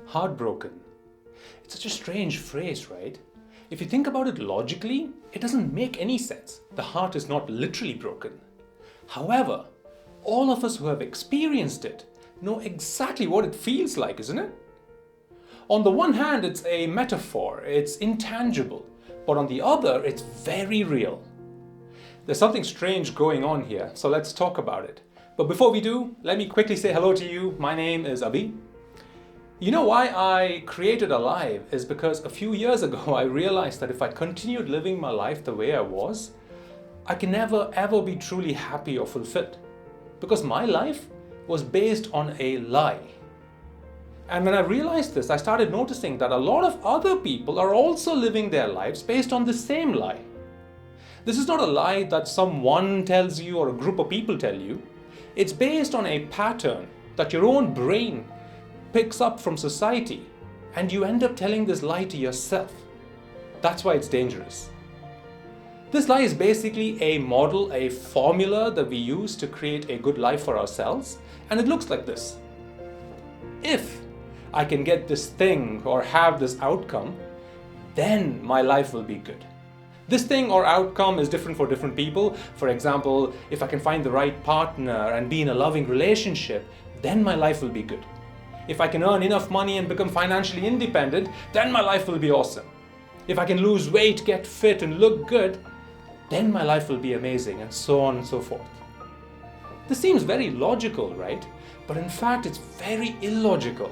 Heartbroken. It's such a strange phrase, right? If you think about it logically, it doesn't make any sense. The heart is not literally broken. However, all of us who have experienced it know exactly what it feels like, isn't it? On the one hand, it's a metaphor, it's intangible, but on the other, it's very real. There's something strange going on here, so let's talk about it. But before we do, let me quickly say hello to you. My name is Abhi. You know why I created Alive is because a few years ago I realized that if I continued living my life the way I was, I can never ever be truly happy or fulfilled. Because my life was based on a lie. And when I realized this, I started noticing that a lot of other people are also living their lives based on the same lie. This is not a lie that someone tells you or a group of people tell you. It's based on a pattern that your own brain picks up from society, and you end up telling this lie to yourself. That's why it's dangerous. This lie is basically a model, a formula that we use to create a good life for ourselves, and it looks like this. If I can get this thing or have this outcome, then my life will be good. This thing or outcome is different for different people. For example, if I can find the right partner and be in a loving relationship, then my life will be good. If I can earn enough money and become financially independent, then my life will be awesome. If I can lose weight, get fit, and look good, then my life will be amazing, and so on and so forth. This seems very logical, right? But in fact, it's very illogical.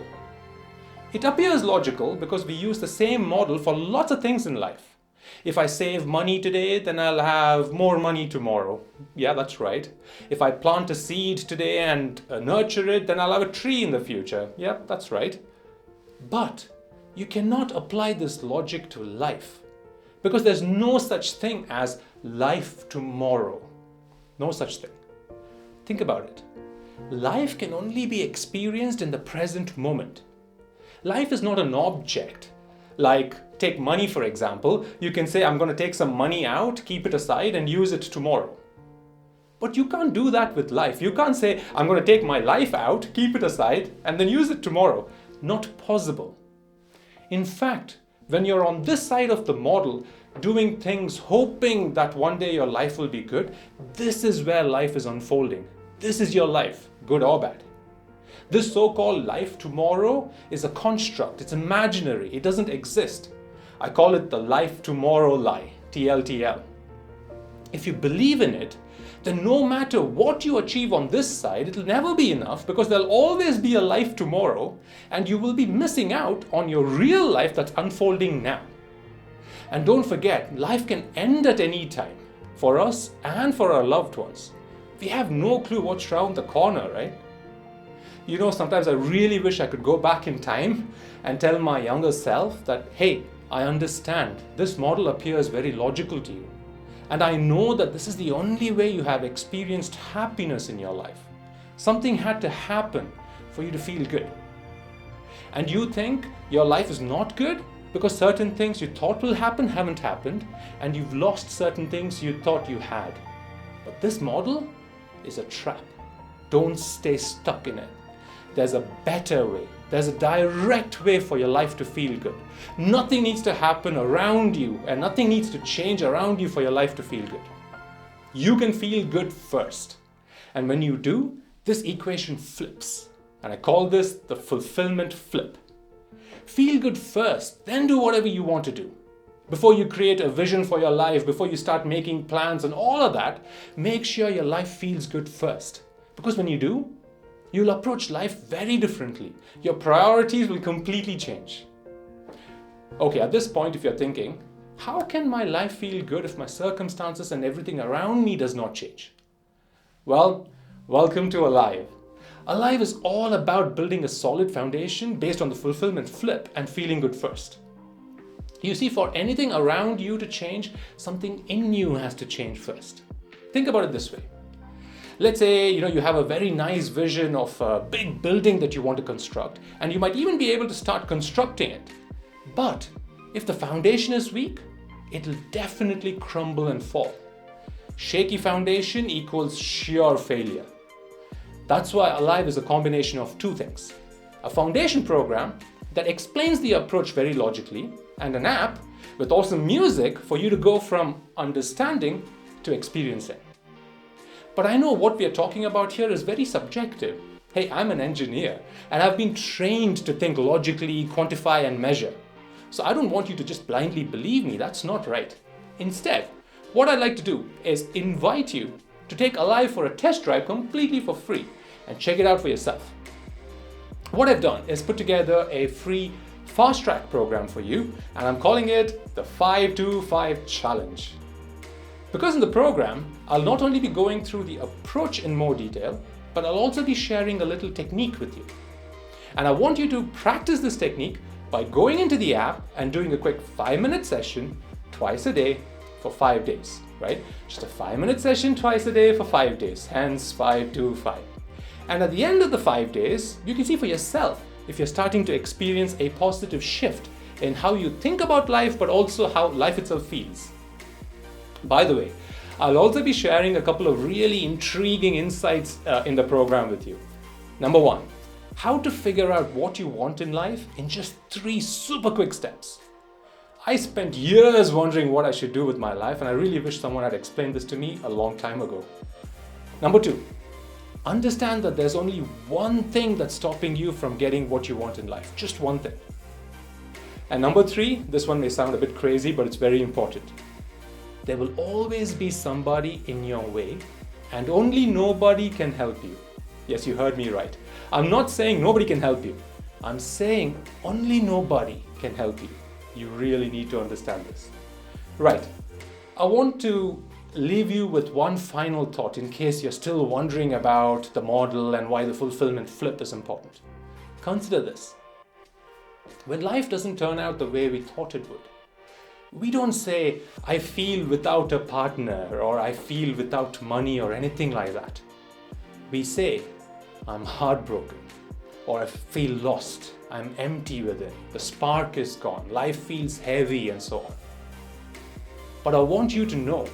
It appears logical because we use the same model for lots of things in life. If I save money today, then I'll have more money tomorrow. Yeah, that's right. If I plant a seed today and nurture it, then I'll have a tree in the future. Yeah, that's right. But you cannot apply this logic to life because there's no such thing as life tomorrow. No such thing. Think about it. Life can only be experienced in the present moment. Life is not an object. Like, take money for example. You can say, I'm going to take some money out, keep it aside, and use it tomorrow. But you can't do that with life. You can't say, I'm going to take my life out, keep it aside, and then use it tomorrow. Not possible. In fact, when you're on this side of the model, doing things hoping that one day your life will be good, this is where life is unfolding. This is your life, good or bad. This so-called life tomorrow is a construct. It's imaginary. It doesn't exist. I call it the life tomorrow lie, TLTL. If you believe in it, then no matter what you achieve on this side, it'll never be enough because there'll always be a life tomorrow and you will be missing out on your real life that's unfolding now. And don't forget, life can end at any time for us and for our loved ones. We have no clue what's around the corner, right? You know, sometimes I really wish I could go back in time and tell my younger self that, hey, I understand this model appears very logical to you. And I know that this is the only way you have experienced happiness in your life. Something had to happen for you to feel good. And you think your life is not good because certain things you thought will happen haven't happened, and you've lost certain things you thought you had. But this model is a trap. Don't stay stuck in it. There's a better way. There's a direct way for your life to feel good. Nothing needs to happen around you and nothing needs to change around you for your life to feel good. You can feel good first. And when you do, this equation flips. And I call this the fulfillment flip. Feel good first, then do whatever you want to do. Before you create a vision for your life, before you start making plans and all of that, make sure your life feels good first. Because when you do, you'll approach life very differently. Your priorities will completely change. Okay, at this point, if you're thinking, how can my life feel good if my circumstances and everything around me does not change? Well, welcome to Alive. Alive is all about building a solid foundation based on the fulfillment flip and feeling good first. You see, for anything around you to change, something in you has to change first. Think about it this way. Let's say, you have a very nice vision of a big building that you want to construct, and you might even be able to start constructing it. But if the foundation is weak, it'll definitely crumble and fall. Shaky foundation equals sheer failure. That's why Alive is a combination of two things. A foundation program that explains the approach very logically, and an app with awesome music for you to go from understanding to experiencing. But I know what we are talking about here is very subjective. Hey, I'm an engineer and I've been trained to think logically, quantify and measure. So I don't want you to just blindly believe me, that's not right. Instead, what I'd like to do is invite you to take Alive for a test drive completely for free and check it out for yourself. What I've done is put together a free fast track program for you, and I'm calling it the 5-2-5 Challenge. Because in the program, I'll not only be going through the approach in more detail, but I'll also be sharing a little technique with you. And I want you to practice this technique by going into the app and doing a quick 5-minute session twice a day for 5 days, right? Just a 5-minute session twice a day for 5 days, hence 5-2-5. And at the end of the 5 days, you can see for yourself if you're starting to experience a positive shift in how you think about life, but also how life itself feels. By the way, I'll also be sharing a couple of really intriguing insights in the program with you. Number 1, how to figure out what you want in life in just 3 super quick steps. I spent years wondering what I should do with my life, and I really wish someone had explained this to me a long time ago. Number 2, understand that there's only one thing that's stopping you from getting what you want in life, just one thing. And number 3, this one may sound a bit crazy, but it's very important. There will always be somebody in your way, and only nobody can help you. Yes, you heard me right. I'm not saying nobody can help you. I'm saying only nobody can help you. You really need to understand this. Right. I want to leave you with one final thought in case you're still wondering about the model and why the fulfillment flip is important. Consider this. When life doesn't turn out the way we thought it would, we don't say, I feel without a partner, or I feel without money, or anything like that. We say, I'm heartbroken, or I feel lost, I'm empty within, the spark is gone, life feels heavy, and so on. But I want you to know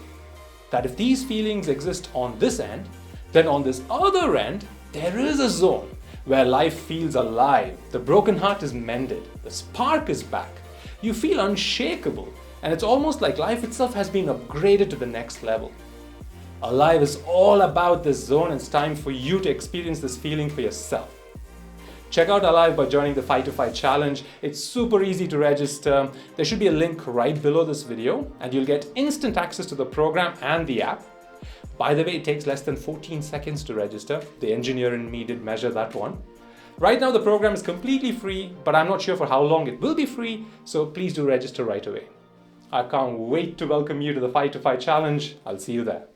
that if these feelings exist on this end, then on this other end, there is a zone where life feels alive, the broken heart is mended, the spark is back, you feel unshakable, and it's almost like life itself has been upgraded to the next level. Alive is all about this zone, and it's time for you to experience this feeling for yourself. Check out Alive by joining the 5-2-5 Challenge. It's super easy to register. There should be a link right below this video, and you'll get instant access to the program and the app. By the way, it takes less than 14 seconds to register. The engineer in me did measure that one. Right now the program is completely free, but I'm not sure for how long it will be free, so please do register right away. I can't wait to welcome you to the 5-2-5 Challenge. I'll see you there.